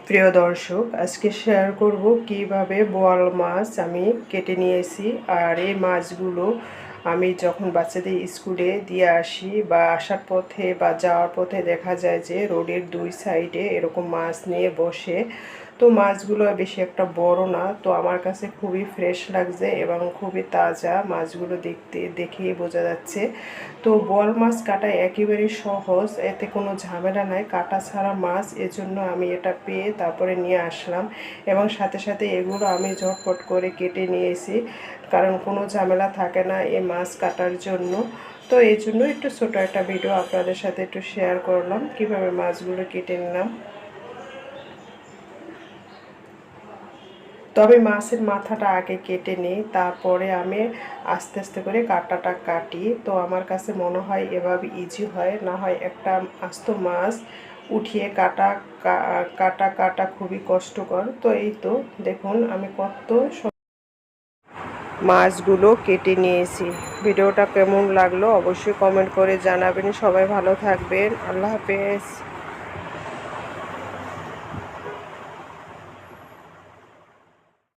প্রিয় দর্শক, আজকে শেয়ার করব কিভাবে বোয়াল মাছ আমি কেটে নিয়েছি। আর এই মাছগুলো আমি যখন বাচ্চাদের স্কুলে দিয়ে আসি বা আসার পথে বা যাওয়ার পথে দেখা যায় যে রোডের দুই সাইডে এরকম মাছ নিয়ে বসে। তো মাছগুলো বেশি একটা বড় না, তো আমার কাছে খুবই ফ্রেশ লাগছে এবং খুবই তাজা মাছগুলো দেখেই বোঝা যাচ্ছে। তো বোয়াল মাছ কাটা একেবারেই সহজ, এতে কোনো ঝামেলা নাই, কাটা ছাড়া মাছ, এজন্য আমি এটা পেয়ে তারপরে নিয়ে আসলাম এবং সাথে সাথে এগুলো আমি ঝটপট করে কেটে নিয়েছি, কারণ কোনো ঝামেলা থাকে না এই মাছ কাটার জন্য। তো এই জন্য একটু ছোটো একটা ভিডিও আপনাদের সাথে একটু শেয়ার করলাম কিভাবে মাছগুলো কেটে নিলাম। তো আমি মাছের মাথাটা আগে কেটে নিই, তারপরে আমি আস্তে আস্তে করে কাটাটা কাটি। তো আমার কাছে মনে হয় এভাবে ইজি হয়, না হয় একটা আস্ত মাছ উঠিয়ে কাটা কাটা কাটা খুবই কষ্টকর। তো এই তো দেখুন আমি কত মাছগুলো কেটে নিয়েছি। ভিডিওটা কেমন লাগলো অবশ্যই কমেন্ট করে জানাবেন। সবাই ভালো থাকবেন। আল্লাহ হাফেজ।